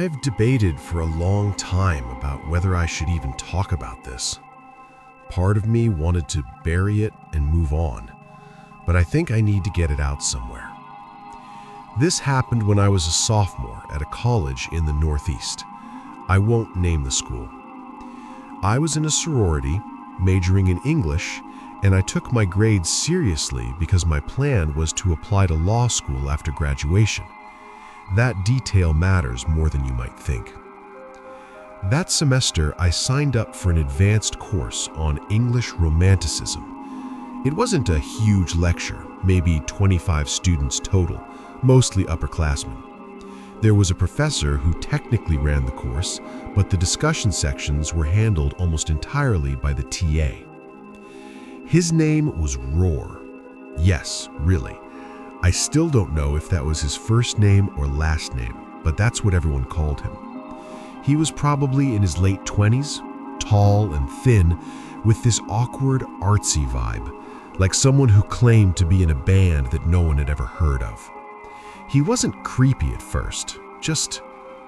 I've debated for a long time about whether I should even talk about this. Part of me wanted to bury it and move on, but I think I need to get it out somewhere. This happened when I was a sophomore at a college in the Northeast. I won't name the school. I was in a sorority, majoring in English, and I took my grades seriously because my plan was to apply to law school after graduation. That detail matters more than you might think. That semester, I signed up for an advanced course on English Romanticism. It wasn't a huge lecture, maybe 25 students total, mostly upperclassmen. There was a professor who technically ran the course, but the discussion sections were handled almost entirely by the TA. His name was Roar. Yes, really. I still don't know if that was his first name or last name, but that's what everyone called him. He was probably in his late 20s, tall and thin, with this awkward, artsy vibe, like someone who claimed to be in a band that no one had ever heard of. He wasn't creepy at first, just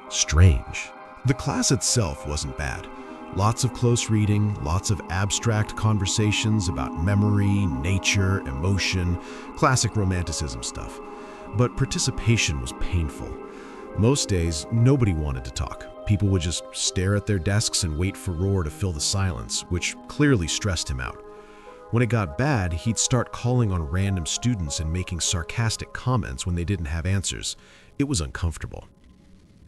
strange. The class itself wasn't bad. Lots of close reading, lots of abstract conversations about memory, nature, emotion, classic romanticism stuff. But participation was painful. Most days, nobody wanted to talk. People would just stare at their desks and wait for Roar to fill the silence, which clearly stressed him out. When it got bad, he'd start calling on random students and making sarcastic comments when they didn't have answers. It was uncomfortable.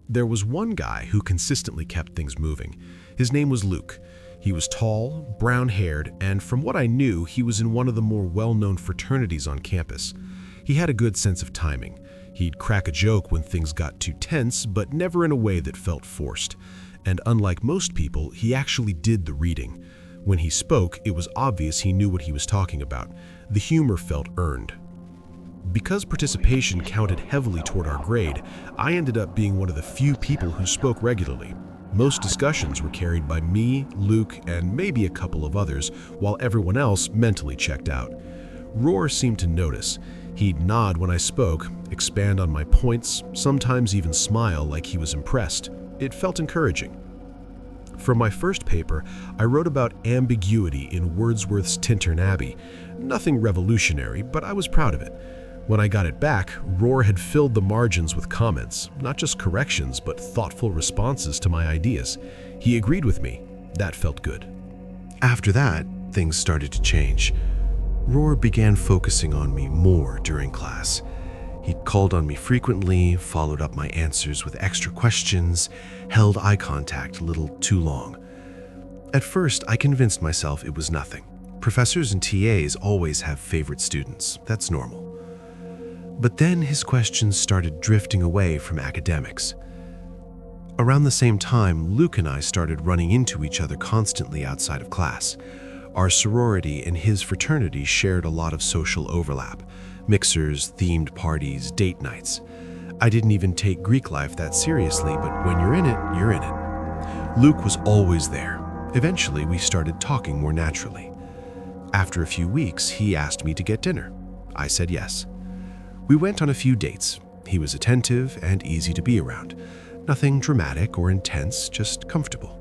There was one guy who consistently kept things moving. His name was Luke. He was tall, brown-haired, and from what I knew, he was in one of the more well-known fraternities on campus. He had a good sense of timing. He'd crack a joke when things got too tense, but never in a way that felt forced. And unlike most people, he actually did the reading. When he spoke, it was obvious he knew what he was talking about. The humor felt earned. Because participation counted heavily toward our grade, I ended up being one of the few people who spoke regularly. Most discussions were carried by me, Luke, and maybe a couple of others, while everyone else mentally checked out. Roar seemed to notice. He'd nod when I spoke, expand on my points, sometimes even smile like he was impressed. It felt encouraging. For my first paper, I wrote about ambiguity in Wordsworth's Tintern Abbey. Nothing revolutionary, but I was proud of it. When I got it back, Roar had filled the margins with comments, not just corrections, but thoughtful responses to my ideas. He agreed with me. That felt good. After that, things started to change. Roar began focusing on me more during class. He'd called on me frequently, followed up my answers with extra questions, held eye contact a little too long. At first, I convinced myself it was nothing. Professors and TAs always have favorite students. That's normal. But then his questions started drifting away from academics. Around the same time, Luke and I started running into each other constantly outside of class. Our sorority and his fraternity shared a lot of social overlap. Mixers, themed parties, date nights. I didn't even take Greek life that seriously, but when you're in it, you're in it. Luke was always there. Eventually, we started talking more naturally. After a few weeks, he asked me to get dinner. I said yes. We went on a few dates. He was attentive and easy to be around. Nothing dramatic or intense, just comfortable.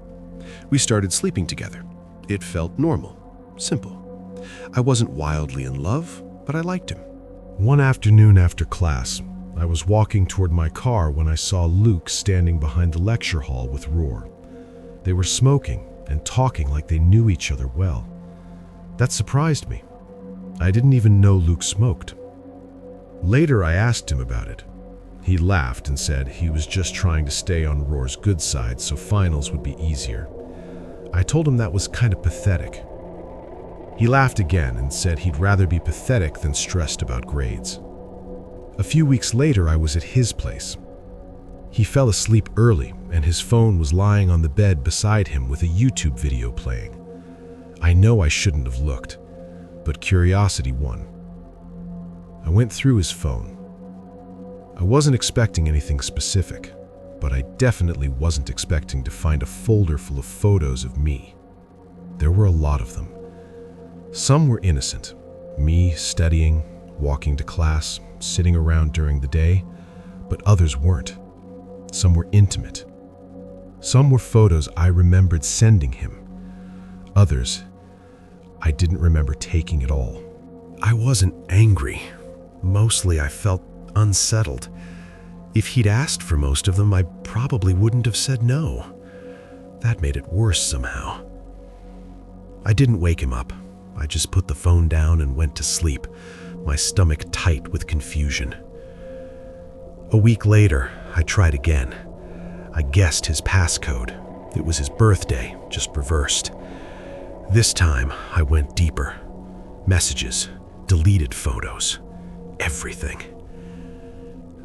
We started sleeping together. It felt normal, simple. I wasn't wildly in love, but I liked him. One afternoon after class, I was walking toward my car when I saw Luke standing behind the lecture hall with Roar. They were smoking and talking like they knew each other well. That surprised me. I didn't even know Luke smoked. Later, I asked him about it. He laughed and said he was just trying to stay on Roar's good side so finals would be easier. I told him that was kind of pathetic. He laughed again and said he'd rather be pathetic than stressed about grades. A few weeks later, I was at his place. He fell asleep early, and his phone was lying on the bed beside him with a YouTube video playing. I know I shouldn't have looked, but curiosity won. I went through his phone. I wasn't expecting anything specific, but I definitely wasn't expecting to find a folder full of photos of me. There were a lot of them. Some were innocent, me studying, walking to class, sitting around during the day, but others weren't. Some were intimate, Some were photos I remembered sending him. Others, I didn't remember taking at all. I wasn't angry. Mostly I felt unsettled. If he'd asked for most of them, I probably wouldn't have said no. That made it worse somehow. I didn't wake him up. I just put the phone down and went to sleep, my stomach tight with confusion. A week later, I tried again. I guessed his passcode. It was his birthday, just reversed. This time, I went deeper. Messages, deleted photos, everything.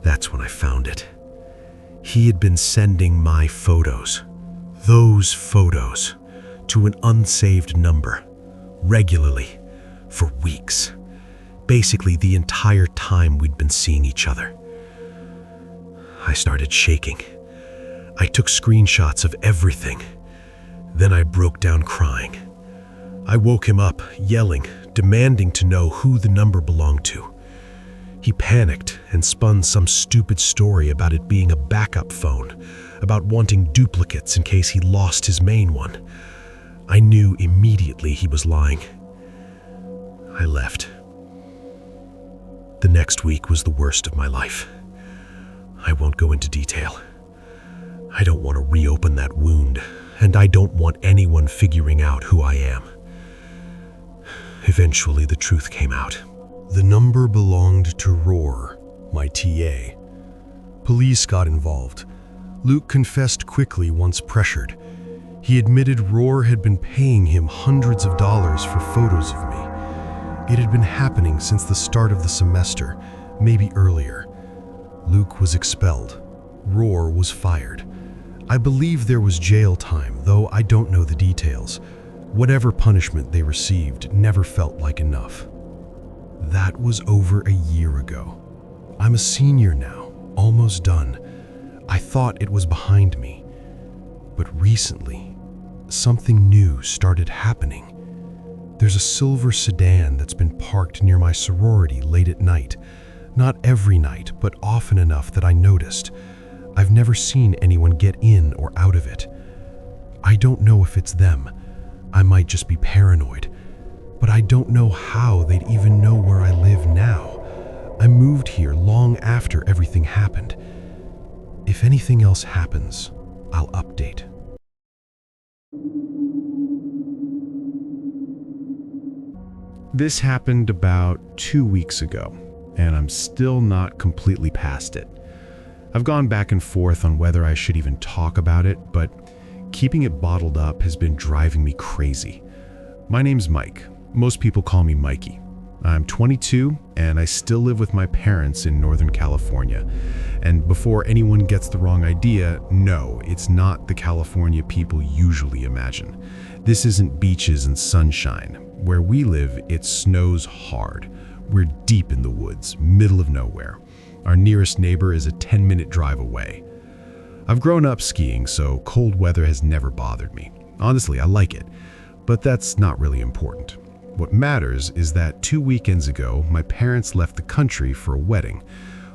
That's when I found it. He had been sending my photos, those photos, to an unsaved number, regularly, for weeks. Basically the entire time we'd been seeing each other. I started shaking. I took screenshots of everything. Then I broke down crying. I woke him up, yelling, demanding to know who the number belonged to. He panicked and spun some stupid story about it being a backup phone, about wanting duplicates in case he lost his main one. I knew immediately he was lying. I left. The next week was the worst of my life. I won't go into detail. I don't want to reopen that wound, and I don't want anyone figuring out who I am. Eventually, the truth came out. The number belonged to Roar, my TA. Police got involved. Luke confessed quickly once pressured. He admitted Roar had been paying him hundreds of dollars for photos of me. It had been happening since the start of the semester, maybe earlier. Luke was expelled. Roar was fired. I believe there was jail time, though I don't know the details. Whatever punishment they received never felt like enough. That was over a year ago. I'm a senior now, almost done. I thought it was behind me. But recently, something new started happening. There's a silver sedan that's been parked near my sorority late at night. Not every night, but often enough that I noticed. I've never seen anyone get in or out of it. I don't know if it's them. I might just be paranoid. But I don't know how they'd even know where I live now. I moved here long after everything happened. If anything else happens, I'll update. This happened about 2 weeks ago, and I'm still not completely past it. I've gone back and forth on whether I should even talk about it, but keeping it bottled up has been driving me crazy. My name's Mike. Most people call me Mikey. I'm 22, and I still live with my parents in Northern California. And before anyone gets the wrong idea, no, it's not the California people usually imagine. This isn't beaches and sunshine. Where we live, it snows hard. We're deep in the woods, middle of nowhere. Our nearest neighbor is a 10-minute drive away. I've grown up skiing, so cold weather has never bothered me. Honestly, I like it, but that's not really important. What matters is that 2 weekends ago, my parents left the country for a wedding.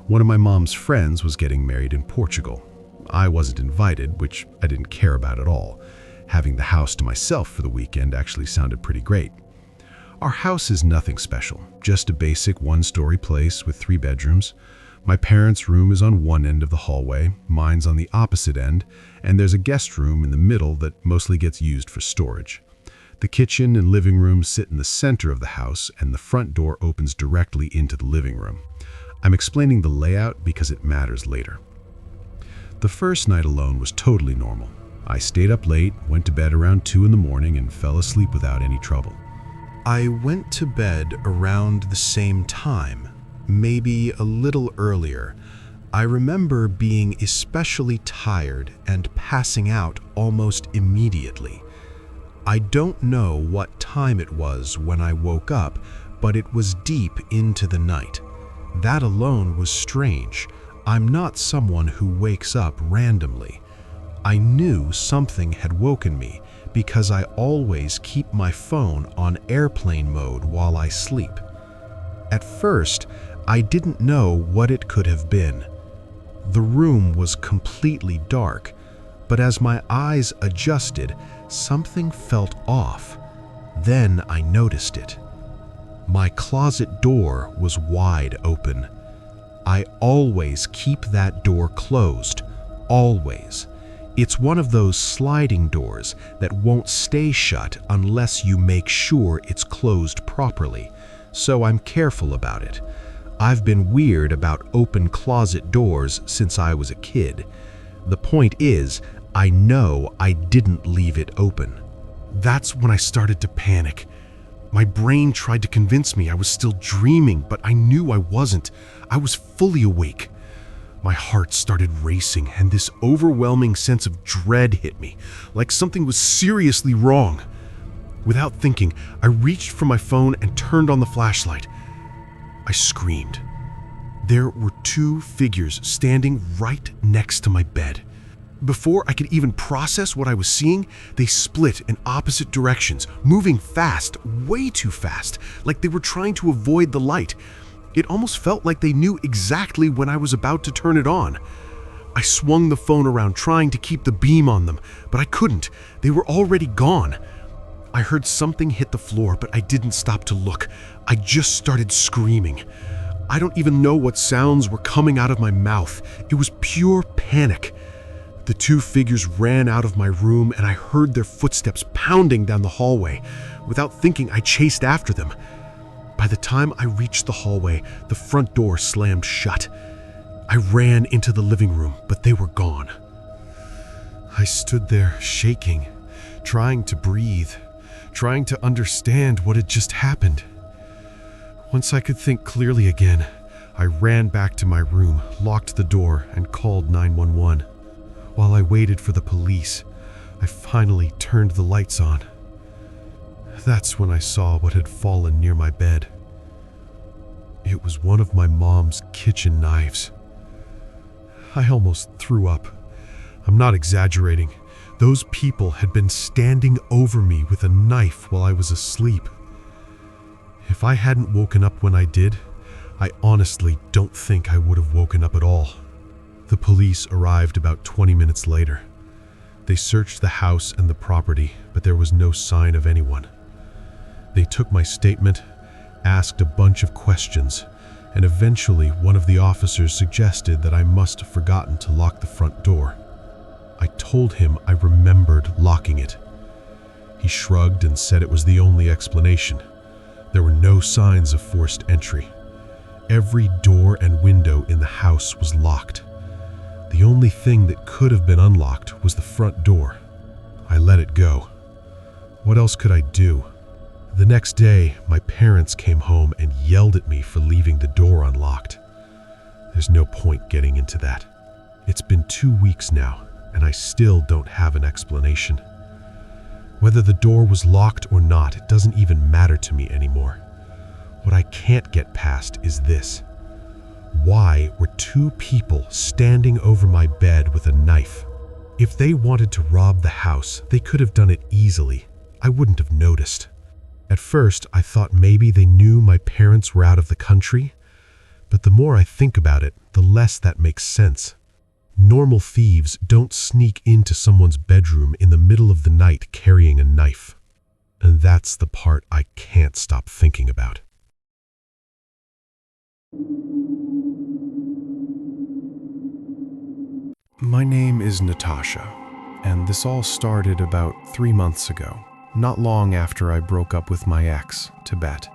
One of my mom's friends was getting married in Portugal. I wasn't invited, which I didn't care about at all. Having the house to myself for the weekend actually sounded pretty great. Our house is nothing special, just a basic one-story place with 3 bedrooms. My parents' room is on one end of the hallway, mine's on the opposite end, and there's a guest room in the middle that mostly gets used for storage. The kitchen and living room sit in the center of the house, and the front door opens directly into the living room. I'm explaining the layout because it matters later. The first night alone was totally normal. I stayed up late, went to bed around 2 in the morning, and fell asleep without any trouble. I went to bed around the same time, maybe a little earlier. I remember being especially tired and passing out almost immediately. I don't know what time it was when I woke up, but it was deep into the night. That alone was strange. I'm not someone who wakes up randomly. I knew something had woken me because I always keep my phone on airplane mode while I sleep. At first, I didn't know what it could have been. The room was completely dark. But as my eyes adjusted, something felt off. Then I noticed it. My closet door was wide open. I always keep that door closed, always. It's one of those sliding doors that won't stay shut unless you make sure it's closed properly, so I'm careful about it. I've been weird about open closet doors since I was a kid. The point is, I know I didn't leave it open. That's when I started to panic. My brain tried to convince me I was still dreaming, but I knew I wasn't. I was fully awake. My heart started racing, and this overwhelming sense of dread hit me, like something was seriously wrong. Without thinking, I reached for my phone and turned on the flashlight. I screamed. There were two figures standing right next to my bed. Before I could even process what I was seeing, they split in opposite directions, moving fast, way too fast, like they were trying to avoid the light. It almost felt like they knew exactly when I was about to turn it on. I swung the phone around trying to keep the beam on them, but I couldn't. They were already gone. I heard something hit the floor, but I didn't stop to look. I just started screaming. I don't even know what sounds were coming out of my mouth. It was pure panic. The two figures ran out of my room, and I heard their footsteps pounding down the hallway. Without thinking, I chased after them. By the time I reached the hallway, the front door slammed shut. I ran into the living room, but they were gone. I stood there shaking, trying to breathe, trying to understand what had just happened. Once I could think clearly again, I ran back to my room, locked the door, and called 911. While I waited for the police, I finally turned the lights on. That's when I saw what had fallen near my bed. It was one of my mom's kitchen knives. I almost threw up. I'm not exaggerating. Those people had been standing over me with a knife while I was asleep. If I hadn't woken up when I did, I honestly don't think I would have woken up at all. The police arrived about 20 minutes later. They searched the house and the property, but there was no sign of anyone. They took my statement, asked a bunch of questions, and eventually one of the officers suggested that I must have forgotten to lock the front door. I told him I remembered locking it. He shrugged and said it was the only explanation. There were no signs of forced entry. Every door and window in the house was locked. The only thing that could have been unlocked was the front door. I let it go. What else could I do? The next day, my parents came home and yelled at me for leaving the door unlocked. There's no point getting into that. It's been 2 weeks now, and I still don't have an explanation. Whether the door was locked or not, it doesn't even matter to me anymore. What I can't get past is this. Why were two people standing over my bed with a knife? If they wanted to rob the house, they could have done it easily. I wouldn't have noticed. At first, I thought maybe they knew my parents were out of the country, but the more I think about it, the less that makes sense. Normal thieves don't sneak into someone's bedroom in the middle of the night carrying a knife. And that's the part I can't stop thinking about. My name is Natasha, and this all started about 3 months ago, not long after I broke up with my ex, Tibet.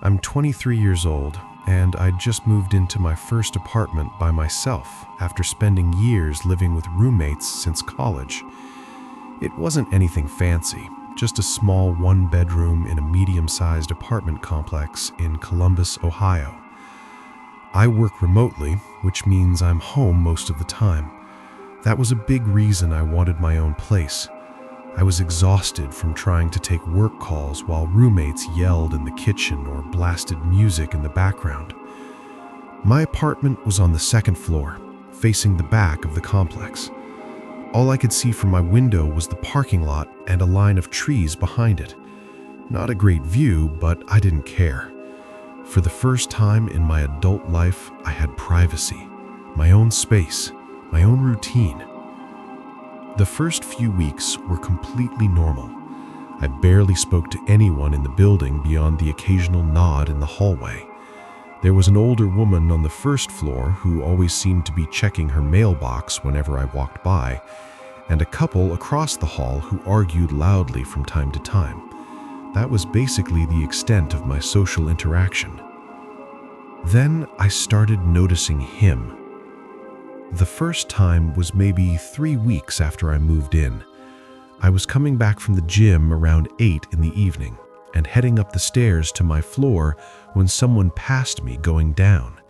I'm 23 years old, and I'd just moved into my first apartment by myself after spending years living with roommates since college. It wasn't anything fancy, just a small one-bedroom in a medium-sized apartment complex in Columbus, Ohio. I work remotely, which means I'm home most of the time. That was a big reason I wanted my own place. I was exhausted from trying to take work calls while roommates yelled in the kitchen or blasted music in the background. My apartment was on the second floor, facing the back of the complex. All I could see from my window was the parking lot and a line of trees behind it. Not a great view, but I didn't care. For the first time in my adult life, I had privacy, my own space, my own routine. The first few weeks were completely normal. I barely spoke to anyone in the building beyond the occasional nod in the hallway. There was an older woman on the first floor who always seemed to be checking her mailbox whenever I walked by, and a couple across the hall who argued loudly from time to time. That was basically the extent of my social interaction. Then I started noticing him. The first time was maybe 3 weeks after I moved in. I was coming back from the gym around 8 in the evening and heading up the stairs to my floor when someone passed me going down.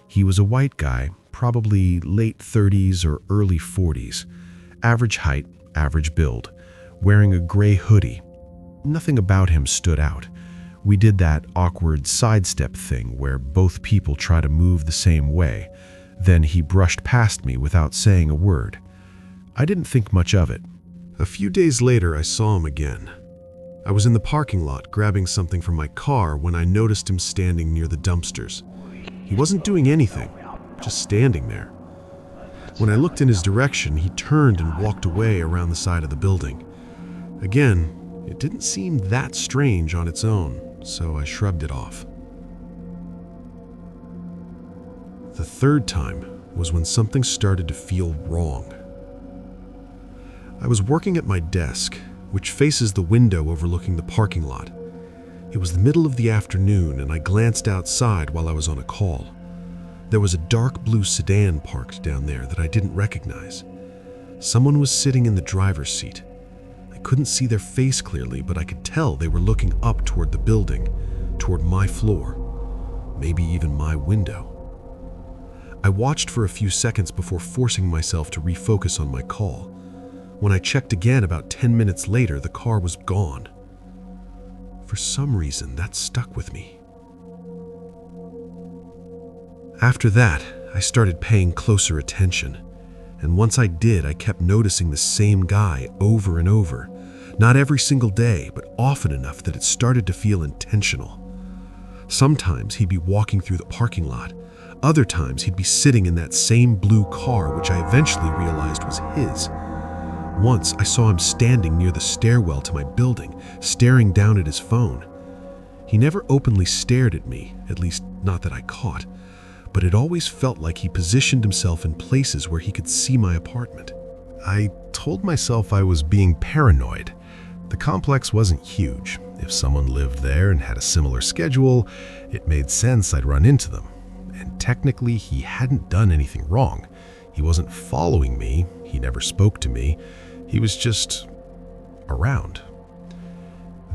He was a white guy, probably late 30s or early 40s, average height, average build, wearing a gray hoodie. Nothing about him stood out. We did that awkward sidestep thing where both people try to move the same way. Then he brushed past me without saying a word. I didn't think much of it. A few days later, I saw him again. I was in the parking lot grabbing something from my car when I noticed him standing near the dumpsters. He wasn't doing anything, just standing there. When I looked in his direction, he turned and walked away around the side of the building. Again, it didn't seem that strange on its own, so I shrugged it off. The third time was when something started to feel wrong. I was working at my desk, which faces the window overlooking the parking lot. It was the middle of the afternoon, and I glanced outside while I was on a call. There was a dark blue sedan parked down there that I didn't recognize. Someone was sitting in the driver's seat. I couldn't see their face clearly, but I could tell they were looking up toward the building, toward my floor, maybe even my window. I watched for a few seconds before forcing myself to refocus on my call. When I checked again about 10 minutes later, the car was gone. For some reason, that stuck with me. After that, I started paying closer attention. And once I did, I kept noticing the same guy over and over. Not every single day, but often enough that it started to feel intentional. Sometimes he'd be walking through the parking lot. Other times he'd be sitting in that same blue car, which I eventually realized was his. Once I saw him standing near the stairwell to my building, staring down at his phone. He never openly stared at me, at least not that I caught, but it always felt like he positioned himself in places where he could see my apartment. I told myself I was being paranoid. The complex wasn't huge. If someone lived there and had a similar schedule, it made sense I'd run into them. And technically, he hadn't done anything wrong. He wasn't following me. He never spoke to me. He was just around.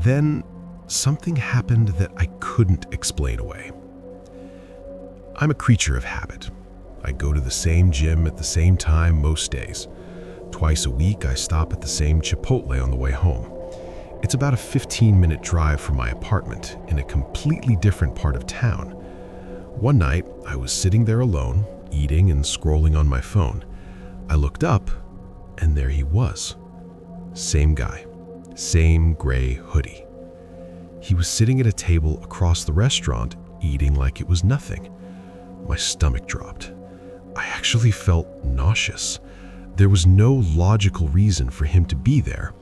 Then something happened that I couldn't explain away. I'm a creature of habit. I go to the same gym at the same time most days. Twice a week, I stop at the same Chipotle on the way home. It's about a 15-minute drive from my apartment in a completely different part of town. One night, I was sitting there alone, eating and scrolling on my phone. I looked up, and there he was. Same guy, same gray hoodie. He was sitting at a table across the restaurant, eating like it was nothing. My stomach dropped. I actually felt nauseous. There was no logical reason for him to be there.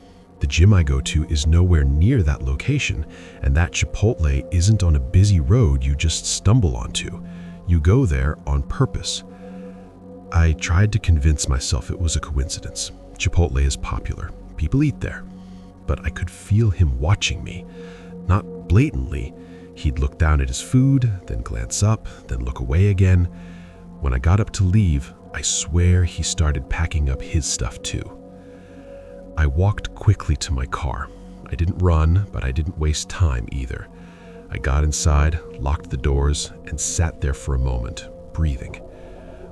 The gym I go to is nowhere near that location, and that Chipotle isn't on a busy road you just stumble onto. You go there on purpose. I tried to convince myself it was a coincidence. Chipotle is popular. People eat there. But I could feel him watching me. Not blatantly. He'd look down at his food, then glance up, then look away again. When I got up to leave, I swear he started packing up his stuff too. I walked quickly to my car. I didn't run, but I didn't waste time either. I got inside, locked the doors, and sat there for a moment, breathing.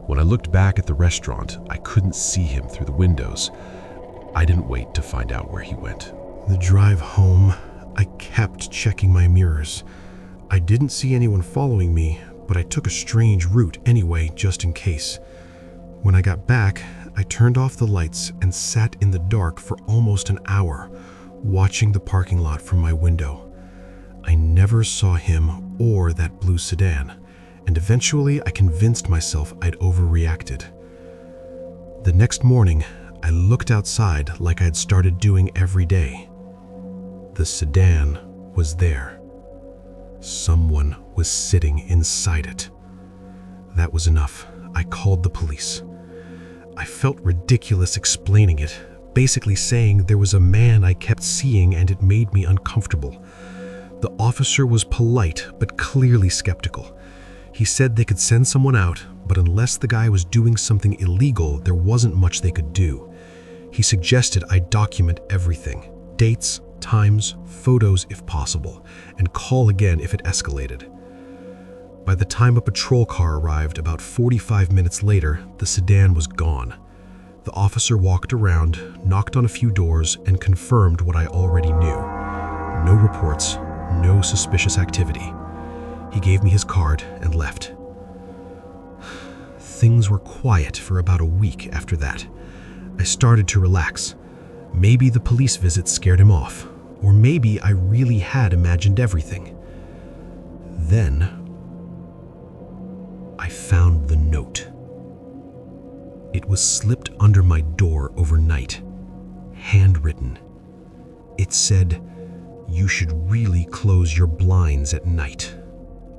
When I looked back at the restaurant, I couldn't see him through the windows. I didn't wait to find out where he went. The drive home, I kept checking my mirrors. I didn't see anyone following me, but I took a strange route anyway, just in case. When I got back, I turned off the lights and sat in the dark for almost an hour, watching the parking lot from my window. I never saw him or that blue sedan, and eventually I convinced myself I'd overreacted. The next morning, I looked outside like I'd started doing every day. The sedan was there. Someone was sitting inside it. That was enough. I called the police. I felt ridiculous explaining it, basically saying there was a man I kept seeing and it made me uncomfortable. The officer was polite but clearly skeptical. He said they could send someone out, but unless the guy was doing something illegal, there wasn't much they could do. He suggested I document everything, dates, times, photos if possible, and call again if it escalated. By the time a patrol car arrived about 45 minutes later, the sedan was gone. The officer walked around, knocked on a few doors, and confirmed what I already knew. No reports, no suspicious activity. He gave me his card and left. Things were quiet for about a week after that. I started to relax. Maybe the police visit scared him off, or maybe I really had imagined everything. Then, I found the note. It was slipped under my door overnight, handwritten. It said, "You should really close your blinds at night."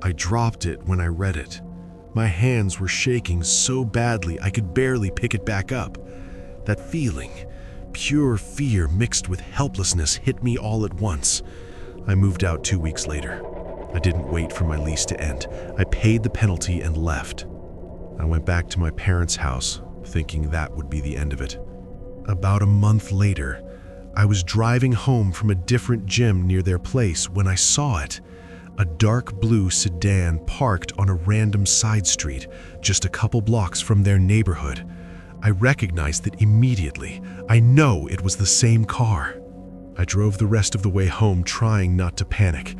I dropped it when I read it. My hands were shaking so badly I could barely pick it back up. That feeling, pure fear mixed with helplessness, hit me all at once. I moved out 2 weeks later. I didn't wait for my lease to end. I paid the penalty and left. I went back to my parents' house, thinking that would be the end of it. About a month later, I was driving home from a different gym near their place when I saw it. A dark blue sedan parked on a random side street, just a couple blocks from their neighborhood. I recognized it immediately. I know it was the same car. I drove the rest of the way home trying not to panic.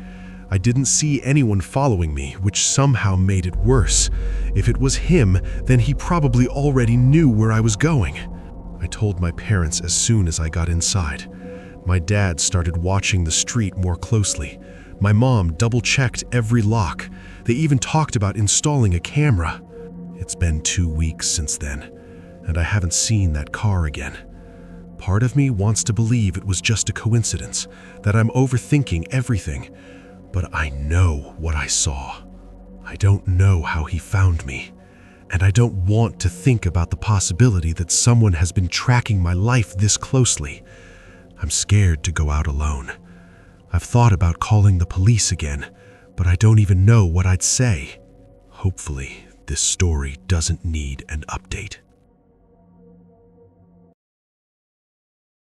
I didn't see anyone following me, which somehow made it worse. If it was him, then he probably already knew where I was going. I told my parents as soon as I got inside. My dad started watching the street more closely. My mom double-checked every lock. They even talked about installing a camera. It's been 2 weeks since then, and I haven't seen that car again. Part of me wants to believe it was just a coincidence, that I'm overthinking everything. But I know what I saw. I don't know how he found me, and I don't want to think about the possibility that someone has been tracking my life this closely. I'm scared to go out alone. I've thought about calling the police again, but I don't even know what I'd say. Hopefully, this story doesn't need an update.